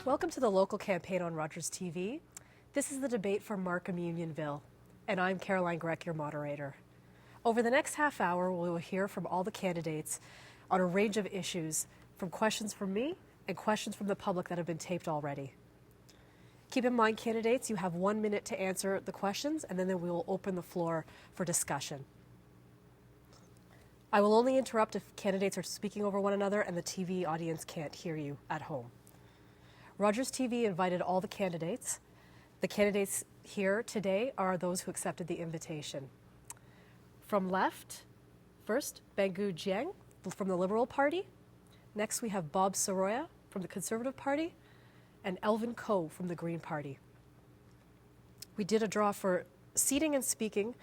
Welcome to the local campaign on Rogers TV. This is the debate for Markham Unionville, and I'm Caroline Greck, your moderator. Over the next half hour, we will hear from all the candidates on a range of issues, from questions from me and questions from the public that have been taped already. Keep in mind, candidates, you have 1 minute to answer the questions, and then we will open the floor for discussion. I will only interrupt if candidates are speaking over one another and the TV audience can't hear you at home. Rogers TV invited all the candidates. The candidates here today are those who accepted the invitation. From left, first, Bang-Gu Jiang from the Liberal Party. Next, we have Bob Saroya from the Conservative Party and Elvin Kao from the Green Party. We did a draw for seating and speaking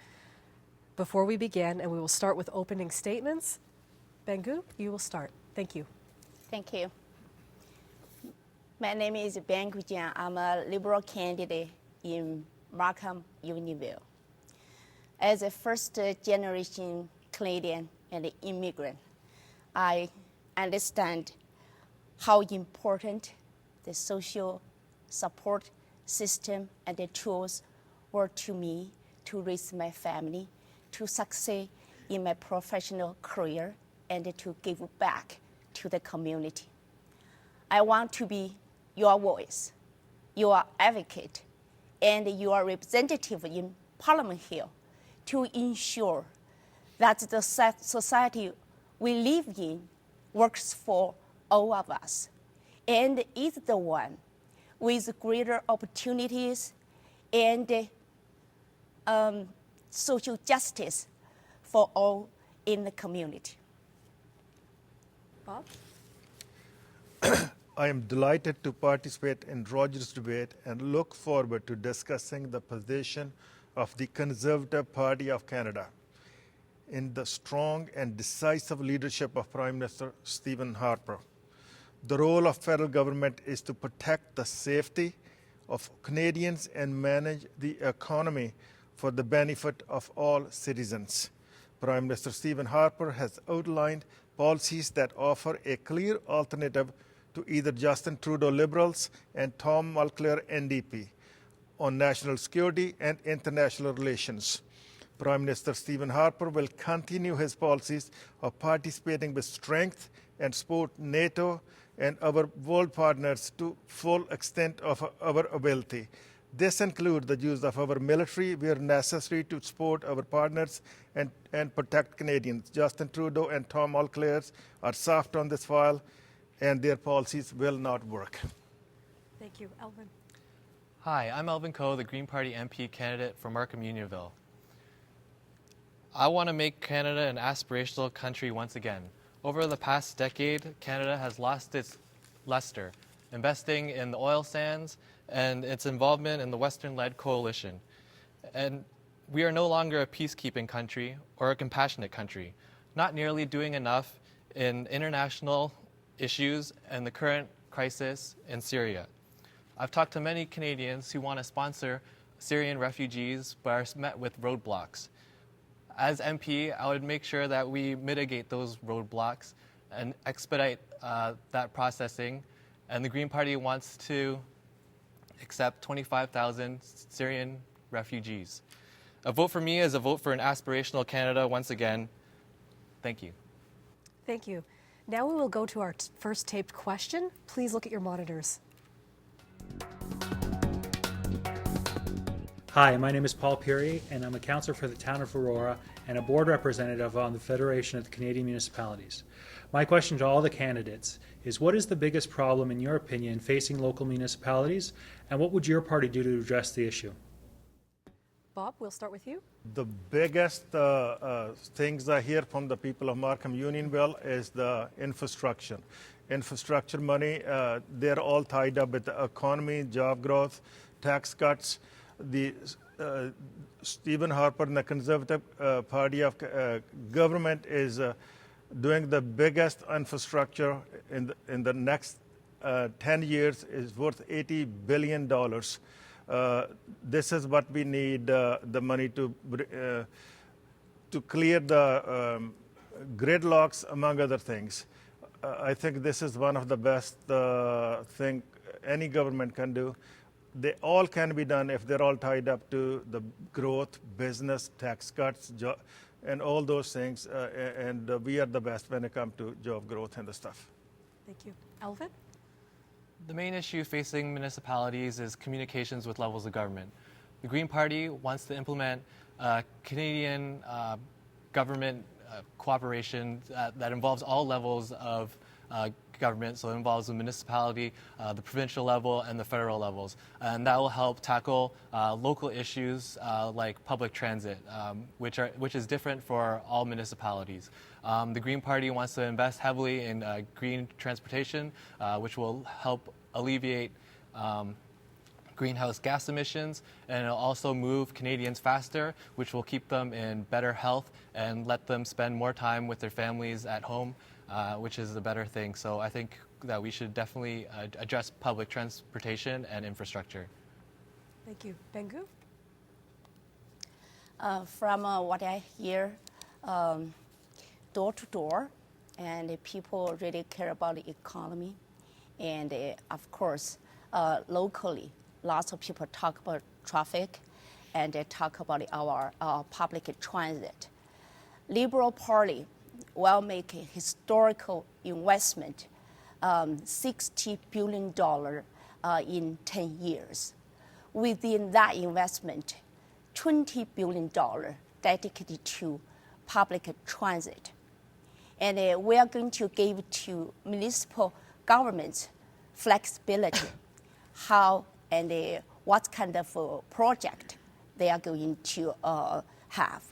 before we began, and we will start with opening statements. Bang-Gu, you will start. Thank you. Thank you. My name is Bang-Gu Jiang. I'm a Liberal candidate in Markham Unionville. As a first-generation Canadian and immigrant, I understand how important the social support system and the tools were to me to raise my family, to succeed in my professional career, and to give back to the community. I want to be your voice, your advocate, and your representative in Parliament Hill to ensure that the society we live in works for all of us and is the one with greater opportunities and social justice for all in the community. Bob? I am delighted to participate in Rogers' debate and look forward to discussing the position of the Conservative Party of Canada in the strong and decisive leadership of Prime Minister Stephen Harper. The role of federal government is to protect the safety of Canadians and manage the economy for the benefit of all citizens. Prime Minister Stephen Harper has outlined policies that offer a clear alternative to either Justin Trudeau Liberals and Tom Mulcair NDP on national security and international relations. Prime Minister Stephen Harper will continue his policies of participating with strength and support NATO and our world partners to full extent of our ability. This includes the use of our military where necessary to support our partners and protect Canadians. Justin Trudeau and Tom Mulcair are soft on this file, and their policies will not work. Thank you. Elvin? Hi, I'm Elvin Kao, the Green Party MP candidate for Markham Unionville. I want to make Canada an aspirational country once again. Over the past decade, Canada has lost its luster, investing in the oil sands and its involvement in the Western-led coalition. And we are no longer a peacekeeping country or a compassionate country, not nearly doing enough in international issues and the current crisis in Syria. I've talked to many Canadians who want to sponsor Syrian refugees but are met with roadblocks. As MP, I would make sure that we mitigate those roadblocks and expedite that processing. And the Green Party wants to accept 25,000 Syrian refugees. A vote for me is a vote for an aspirational Canada once again. Thank you. Thank you. Now we will go to our first taped question. Please look at your monitors. Hi, my name is Paul Peary, and I'm a councillor for the town of Aurora and a board representative on the Federation of the Canadian Municipalities. My question to all the candidates is, what is the biggest problem, in your opinion, facing local municipalities, and what would your party do to address the issue? Bob, we'll start with you. The biggest things I hear from the people of Markham Unionville is the infrastructure. Infrastructure money, they're all tied up with the economy, job growth, tax cuts. The Stephen Harper and the Conservative Party of government is doing the biggest infrastructure in the next 10 years is worth $80 billion. This is what we need the money to clear the gridlocks, among other things. I think this is one of the best thing any government can do. They all can be done if they're all tied up to the growth, business, tax cuts, and all those things. And we are the best when it comes to job growth and the stuff. Thank you. Elvin? The main issue facing municipalities is communications with levels of government. The Green Party wants to implement Canadian government cooperation that involves all levels of government, so it involves the municipality, the provincial level, and the federal levels. And that will help tackle local issues like public transit, which is different for all municipalities. The Green Party wants to invest heavily in green transportation, which will help alleviate greenhouse gas emissions, and it'll also move Canadians faster, which will keep them in better health and let them spend more time with their families at home, which is a better thing. So I think that we should definitely address public transportation and infrastructure. Thank you. Bang-Gu? From what I hear, door to door, and people really care about the economy. And of course, locally, lots of people talk about traffic and they talk about our public transit. Liberal Party will make a historical investment, $60 billion in 10 years. Within that investment, $20 billion dedicated to public transit. And we are going to give to municipal governments flexibility, how and what kind of project they are going to have.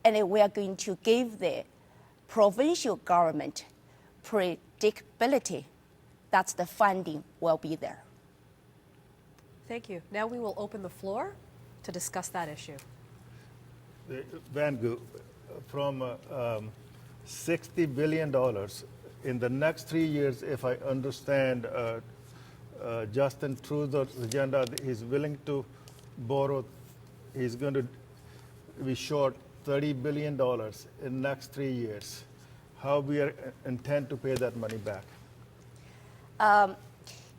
And we are going to give the provincial government predictability. That's the funding will be there. Thank you. Now we will open the floor to discuss that issue. Bang-Gu, from $60 billion in the next 3 years, if I understand Justin Trudeau's agenda, he's willing to borrow, he's going to be short $30 billion in the next 3 years. How we intend to pay that money back?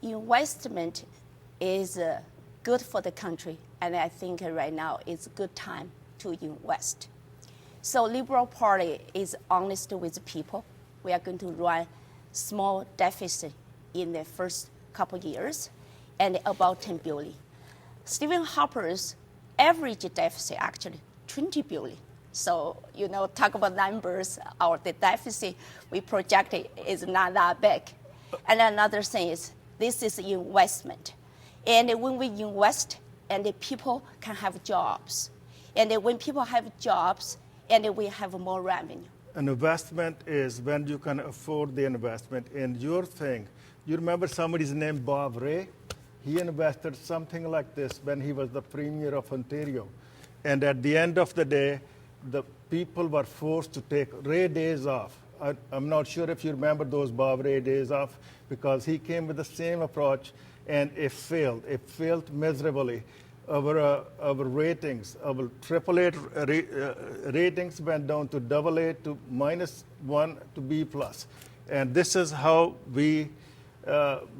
Investment is good for the country, and I think right now it's a good time to invest. So Liberal Party is honest with people. We are going to run small deficit in the first couple years, and about 10 billion. Stephen Harper's average deficit actually 20 billion. So, talk about numbers, the deficit we projected is not that big. And another thing is, this is investment. And when we invest, and the people can have jobs. And when people have jobs, and we have more revenue. An investment is when you can afford the investment in your thing. You remember somebody's name, Bob Ray? He invested something like this when he was the Premier of Ontario. And at the end of the day, the people were forced to take Ray days off. I'm not sure if you remember those Bob Ray days off, because he came with the same approach, and it failed. It failed miserably. Our ratings, our AAA ratings went down to AA to -1 to B+. And this is how we,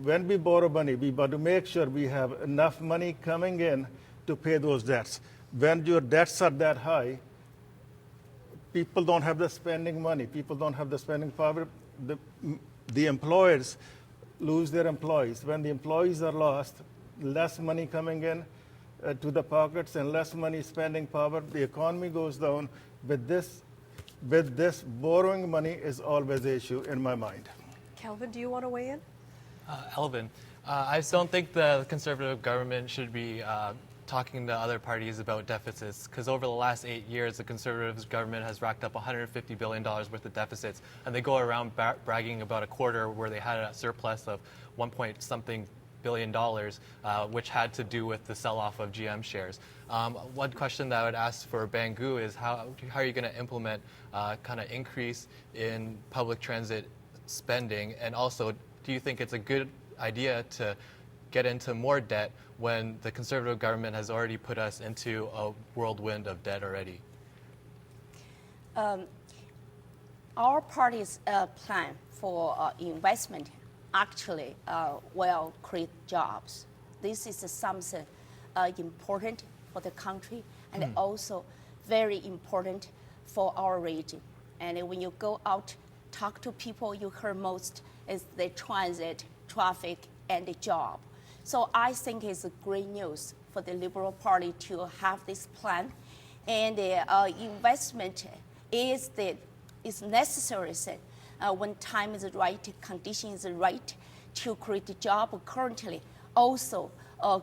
when we borrow money, we want to make sure we have enough money coming in to pay those debts. When your debts are that high, people don't have the spending money. People don't have the spending power. The employers lose their employees. When the employees are lost, less money coming in to the pockets and less money spending power, the economy goes down. With this, borrowing money is always the issue in my mind. Calvin, do you want to weigh in? Elvin, I just don't think the Conservative government should be talking to other parties about deficits, because over the last 8 years, the Conservative government has racked up $150 billion worth of deficits, and they go around bragging about a quarter where they had a surplus of $1.something billion, which had to do with the sell-off of GM shares. One question that I would ask for Bang-Gu is how are you going to implement kind of increase in public transit spending, and also do you think it's a good idea to get into more debt when the Conservative government has already put us into a whirlwind of debt already? Our party's plan for investment actually will create jobs. This is something important for the country and also very important for our region. And when you go out, talk to people, you hear most is the transit, traffic, and the job. So I think it's great news for the Liberal Party to have this plan. And investment is necessary when time is right, condition is right to create a job currently. Also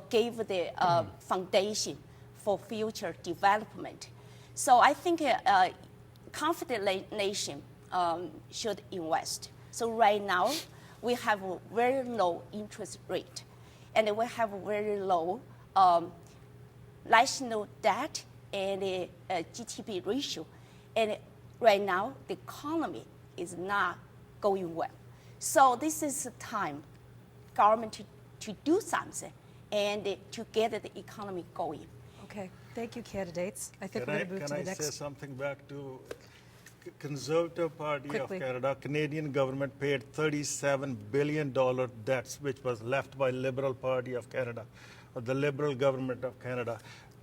gave the foundation for future development. So I think a confident nation should invest. So right now, we have a very low interest rate, and we have a very low national debt and GDP ratio. And right now, the economy is not going well. So this is the time government to do something and to get the economy going. Okay, thank you, candidates. I think Can we're going to move to the I say next. something back to Conservative Party Quickly. of Canada? Canadian government paid $37 billion debts, which was left by Liberal Party of Canada, or the Liberal government of Canada.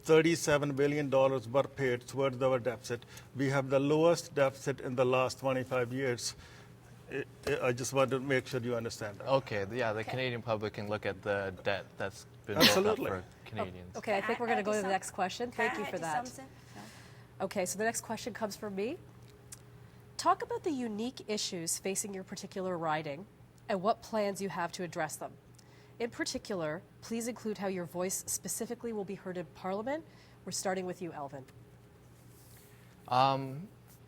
$37 billion were paid towards our deficit. We have the lowest deficit in the last 25 years. I just want to make sure you understand that. Okay, yeah, the Canadian public can look at the debt that's been built Absolutely. up for Canadians. Okay, I think we're going to go to the next question. Can I Thank you for add that. something? Okay, so the next question comes from me. Talk about the unique issues facing your particular riding and what plans you have to address them. In particular, please include how your voice specifically will be heard in Parliament. We're starting with you, Elvin.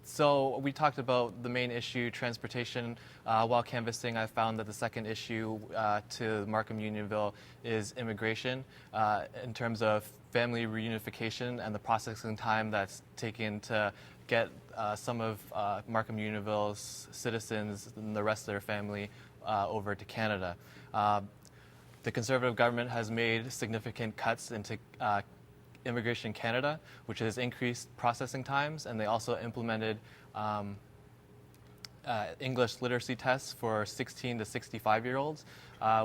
So we talked about the main issue, transportation. While canvassing, I found that the second issue to Markham Unionville is immigration in terms of family reunification and the processing time that's taken to get some of Markham Unionville's citizens and the rest of their family over to Canada. The Conservative government has made significant cuts into Immigration Canada, which has increased processing times, and they also implemented English literacy tests for 16 to 65-year-olds,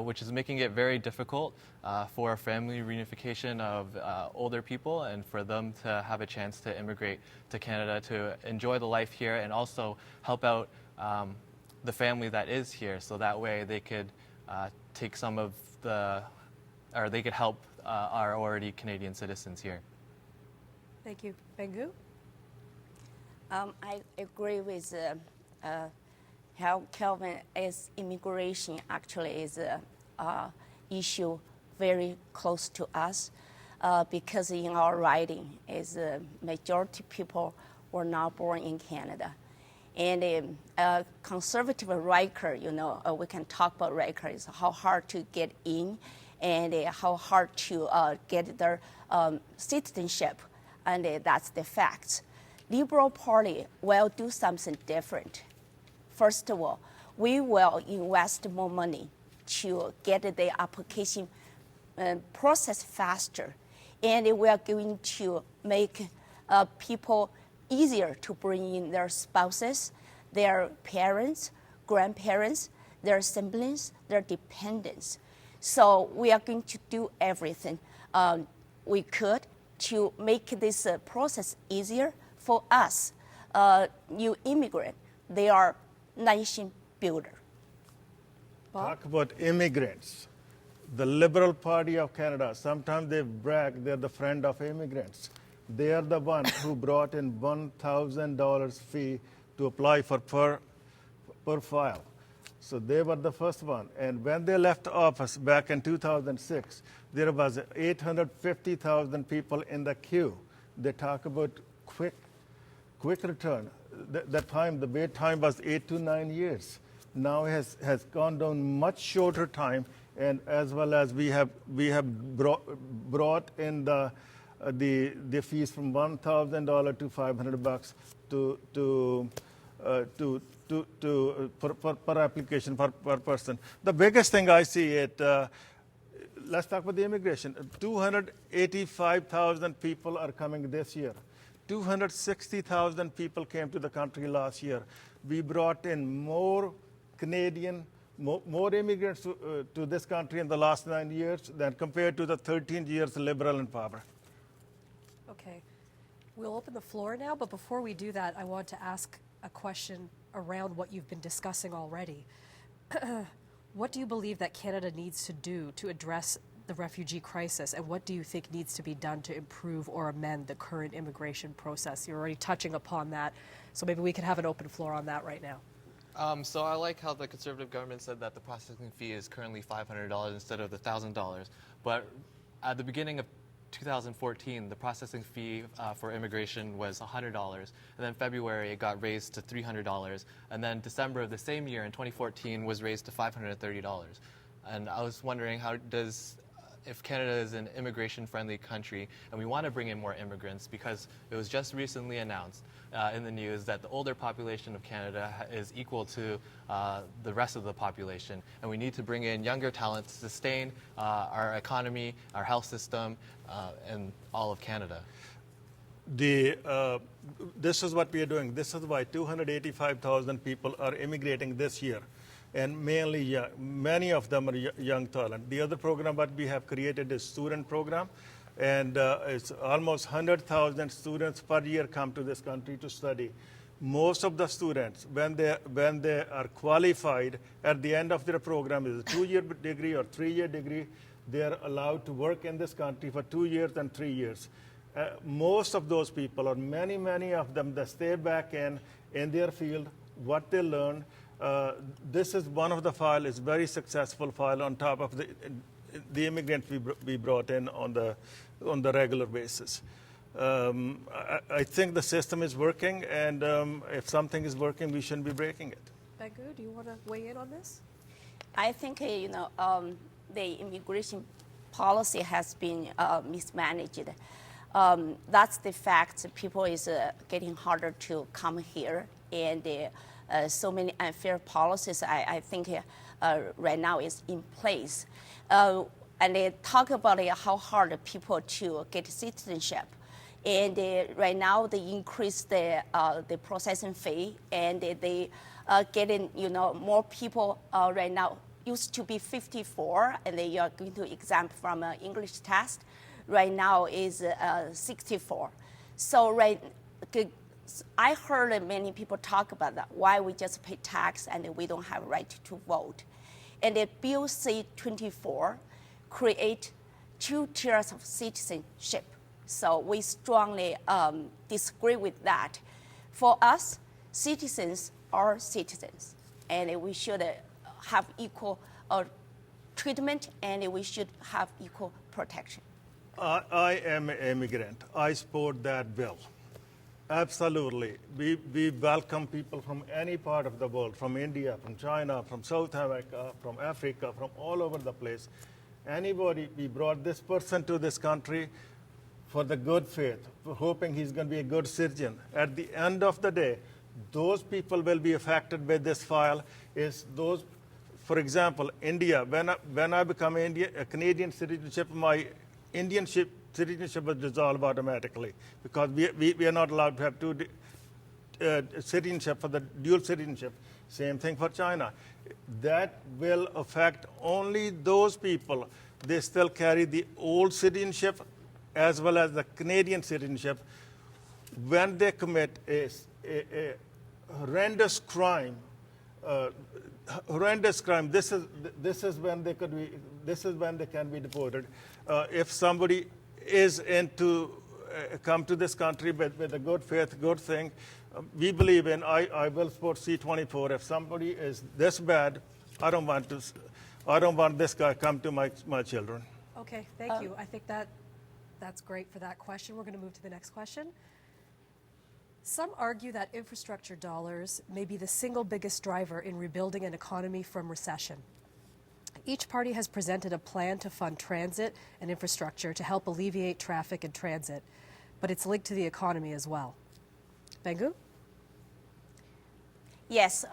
which is making it very difficult for family reunification of older people and for them to have a chance to immigrate to Canada to enjoy the life here and also help out the family that is here, so that way they could take some of or they could help our already Canadian citizens here. Thank you. Bang-Gu? I agree with how Kelvin is immigration actually is a issue very close to us because in our riding is majority people were not born in Canada. And a conservative riker, we can talk about rikers, how hard to get in and how hard to get their citizenship, and that's the fact. Liberal Party will do something different. First of all, we will invest more money to get the application process faster, and we are going to make people easier to bring in their spouses, their parents, grandparents, their siblings, their dependents. So we are going to do everything we could to make this process easier for us. New immigrant, they are nation builder. Talk about immigrants. The Liberal Party of Canada, sometimes they brag they're the friend of immigrants. They are the one who brought in $1,000 fee to apply for per file. So they were the first one. And when they left office back in 2006, there was 850,000 people in the queue. They talk about quick return. That time, the wait time was 8 to 9 years. Now it has gone down much shorter time, and as well as we have brought in the fees from $1,000 to $500 per application per person. The biggest thing I see let's talk about the immigration. 285,000 people are coming this year. 260,000 people came to the country last year. We brought in more Canadian more immigrants to this country in the last 9 years than compared to the 13 years liberal in power. Okay. We'll open the floor now, but before we do that, I want to ask a question around what you've been discussing already. What do you believe that Canada needs to do to address the refugee crisis, and what do you think needs to be done to improve or amend the current immigration process? You're already touching upon that, so maybe we could have an open floor on that right now. So I like how the Conservative government said that the processing fee is currently $500 instead of the $1,000. But at the beginning of 2014, the processing fee for immigration was $100, and then February it got raised to $300, and then December of the same year in 2014 was raised to $530. And I was wondering, if Canada is an immigration-friendly country and we want to bring in more immigrants, because it was just recently announced in the news that the older population of Canada is equal to the rest of the population, and we need to bring in younger talent to sustain our economy, our health system, and all of Canada. This is what we are doing. This is why 285,000 people are immigrating this year, and mainly many of them are young talent. The other program that we have created is student program, and it's almost 100,000 students per year come to this country to study. Most of the students, when they are qualified at the end of their program, is a 2-year degree or 3-year degree, they are allowed to work in this country for 2 years and 3 years. Most of those people, or many of them, they stay back in their field, what they learn. This is one of the file, is very successful file on top of the immigrants we brought in on the regular basis. I think the system is working, and if something is working, we shouldn't be breaking it. Bang-Gu, do you want to weigh in on this? I think the immigration policy has been mismanaged. That's the fact. People is getting harder to come here, and so many unfair policies, I think, right now is in place. And they talk about how hard people to get citizenship. And right now they increase the processing fee, and they getting more people right now. Used to be 54, and they are going to exempt from an English test. Right now is 64. So I heard many people talk about that, why we just pay tax and we don't have a right to vote. And the Bill C-24 create 2 tiers of citizenship. So we strongly disagree with that. For us, citizens are citizens, and we should have equal treatment, and we should have equal protection. I am an immigrant. I support that bill. Absolutely. We welcome people from any part of the world, from India, from China, from South America, from Africa, from all over the place. Anybody, we brought this person to this country for the good faith, hoping he's going to be a good citizen. At the end of the day, those people will be affected by this file. For example, India, when I become a Canadian citizenship, my Indian citizenship was dissolved automatically, because we are not allowed to have 2 citizenship for the dual citizenship. Same thing for China. That will affect only those people. They still carry the old citizenship as well as the Canadian citizenship. When they commit a horrendous crime, this is when they can be deported. If somebody is come to this country with a good faith, good thing, we believe in. I will support C-24. If somebody is this bad, I don't want this guy come to my children. Okay, thank you. I think that's great for that question. We're going to move to the next question. Some argue that infrastructure dollars may be the single biggest driver in rebuilding an economy from recession. Each party has presented a plan to fund transit and infrastructure to help alleviate traffic and transit, but it's linked to the economy as well. Bang-Gu? Yes,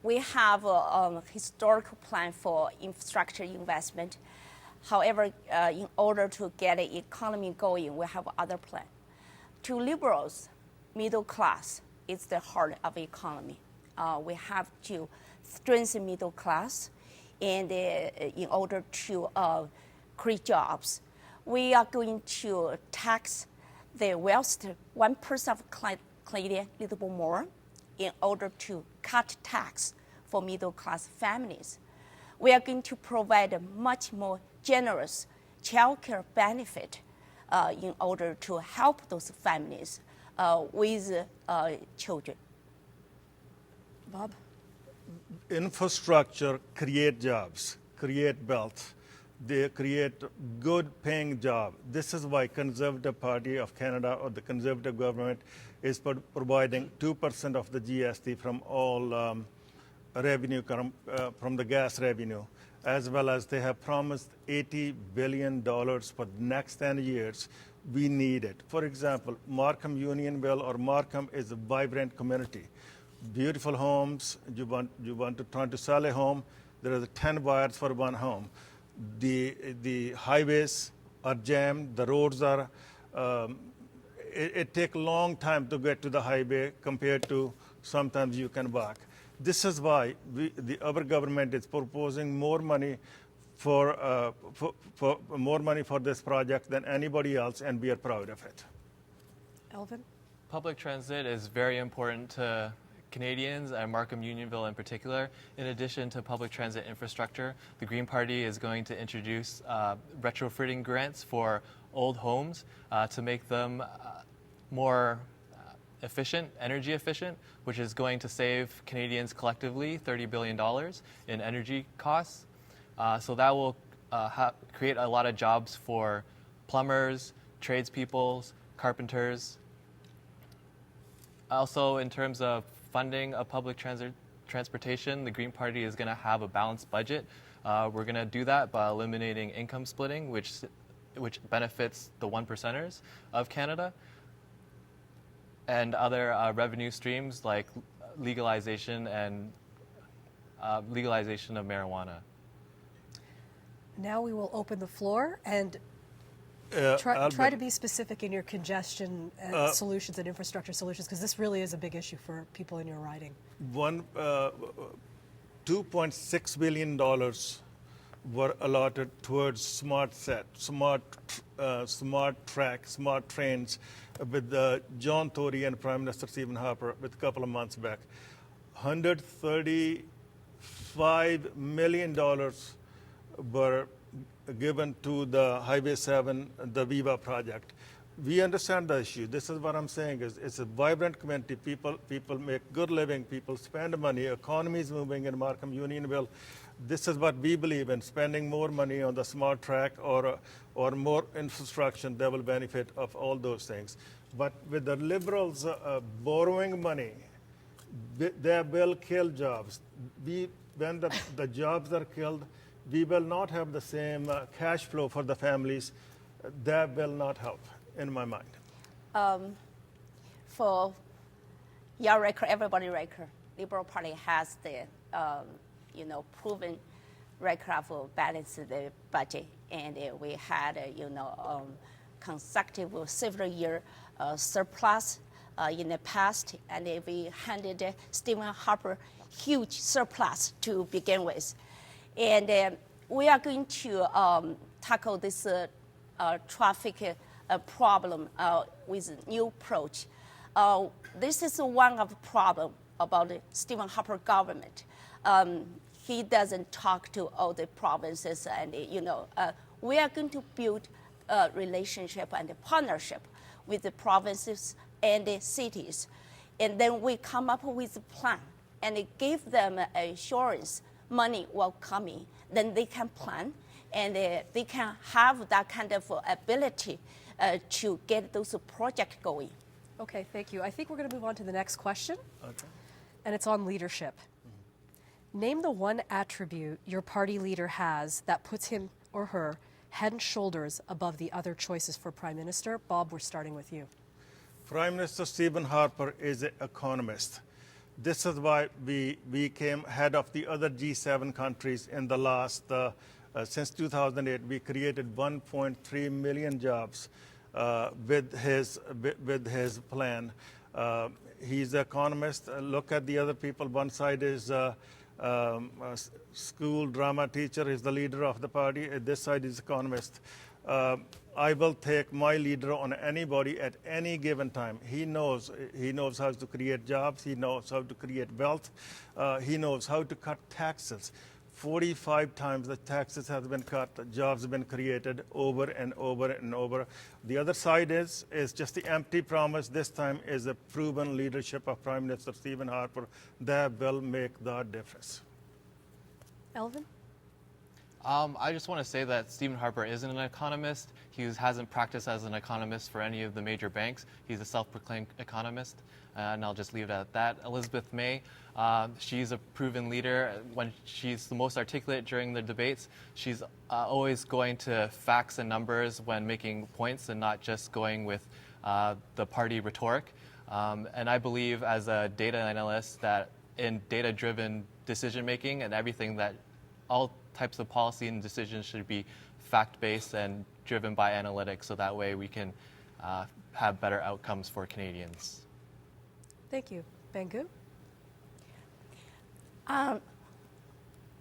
we have a historical plan for infrastructure investment. However, in order to get the economy going, we have other plan. To liberals, middle class is the heart of the economy. we have to strengthen middle class, and in order to create jobs. We are going to tax the wealthy 1% of Canadian a little bit more in order to cut tax for middle class families. We are going to provide a much more generous child care benefit in order to help those families with children. Bob? Infrastructure create jobs, create wealth. They create good paying jobs. This is why Conservative Party of Canada or the Conservative government is providing 2% of the GST from all revenue from the gas revenue, as well as they have promised $80 billion for the next 10 years. We need it. For example, Markham Unionville or Markham is a vibrant community. Beautiful homes. You want to try to sell a home. There are 10 buyers for one home. The highways are jammed. The roads are. It takes a long time to get to the highway compared to sometimes you can walk. This is why our government is proposing more money for this project than anybody else, and we are proud of it. Elvin? Public transit is very important to Canadians and Markham Unionville in particular. In addition to public transit infrastructure, the Green Party is going to introduce retrofitting grants for old homes to make them more efficient, energy efficient, which is going to save Canadians collectively $30 billion in energy costs. So that will create a lot of jobs for plumbers, tradespeople, carpenters. Also, in terms of funding of public transportation, the Green Party is going to have a balanced budget. We're going to do that by eliminating income splitting, which benefits the 1%ers of Canada, and other revenue streams like legalization of marijuana. Now we will open the floor and try to be specific in your congestion solutions and infrastructure solutions, because this really is a big issue for people in your riding. $2.6 billion were allotted towards smart trains with John Tory and Prime Minister Stephen Harper with a couple of months back. $135 million were given to the Highway 7, the Viva project. We understand the issue. This is what I'm saying is it's a vibrant community. People make good living. People spend money. Economy is moving in Markham Unionville. This is what we believe in, spending more money on the smart track or more infrastructure that will benefit of all those things. But with the Liberals borrowing money, they will kill jobs. When the jobs are killed, we will not have the same cash flow for the families. That will not help, in my mind. For your record, everybody record, Liberal Party has the proven record of balanced the budget, and we had consecutive several year surplus in the past, and we handed Stephen Harper huge surplus to begin with. And we are going to tackle this traffic problem with a new approach. This is one of the problems about the Stephen Harper government. He doesn't talk to all the provinces, and we are going to build a relationship and a partnership with the provinces and the cities, and then we come up with a plan and give them assurance money will come in, then they can plan, and they can have that kind of ability to get those projects going. Okay, thank you. I think we're going to move on to the next question, Okay. and it's on leadership. Name the one attribute your party leader has that puts him or her head and shoulders above the other choices for Prime Minister. Bob, we're starting with you. Prime Minister Stephen Harper is an economist. This is why we became head of the other G7 countries in the last, since 2008, we created 1.3 million jobs. with his plan. He's an economist. Look at the other people. One side is a school drama teacher. He's the leader of the party. This side is economist. I will take my leader on anybody at any given time. He knows how to create jobs. He knows how to create wealth. He knows how to cut taxes. 45 times the taxes have been cut, jobs have been created over and over and over. The other side is just the empty promise. This time is a proven leadership of Prime Minister Stephen Harper that will make the difference. Elvin? I just want to say that Stephen Harper isn't an economist. He hasn't practiced as an economist for any of the major banks. He's a self-proclaimed economist, and I'll just leave it at that. Elizabeth May, she's a proven leader. When she's the most articulate during the debates, she's always going to facts and numbers when making points and not just going with the party rhetoric. And I believe as a data analyst that in data-driven decision-making and everything that all types of policy and decisions should be fact-based and driven by analytics, so that way we can have better outcomes for Canadians. Thank you. Bang-Gu?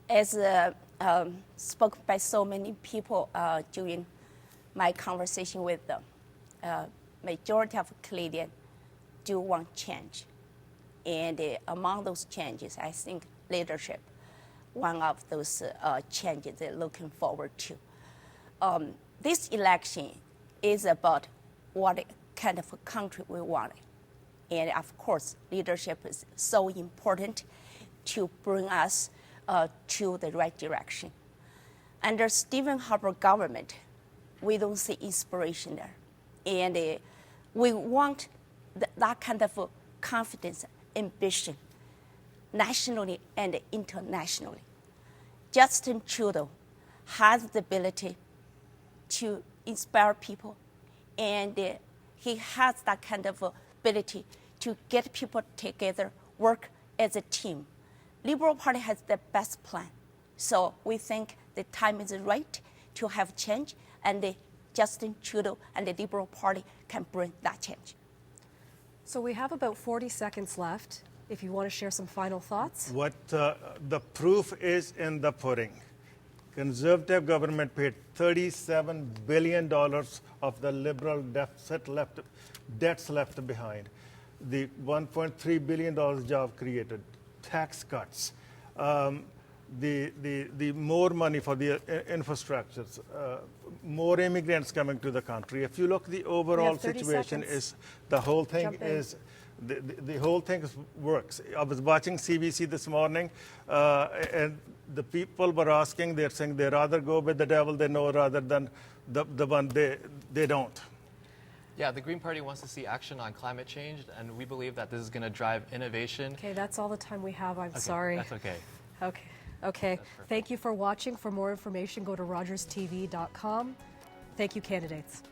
As spoken by so many people during my conversation with them, majority of Canadians do want change. And among those changes, I think leadership, one of those changes they're looking forward to. This election is about what kind of a country we want. And of course, leadership is so important to bring us to the right direction. Under Stephen Harper government, we don't see inspiration there. And we want that kind of confidence, ambition, nationally and internationally. Justin Trudeau has the ability to inspire people, and he has that kind of ability to get people together, work as a team. Liberal Party has the best plan, so we think the time is right to have change, and Justin Trudeau and the Liberal Party can bring that change. So we have about 40 seconds left. If you want to share some final thoughts. What the proof is in the pudding. Conservative government paid $37 billion of the Liberal debts left behind. The $1.3 billion job created, tax cuts, the more money for the infrastructures, more immigrants coming to the country. If you look, the overall situation is the whole thing is. The whole thing works. I was watching CBC this morning, and the people were asking, they're saying they rather go with the devil they know rather than the one they don't. Yeah, the Green Party wants to see action on climate change, and we believe that this is going to drive innovation. Okay, that's all the time we have. I'm sorry. That's okay. Okay. Thank you for watching. For more information, go to rogerstv.com. Thank you, candidates.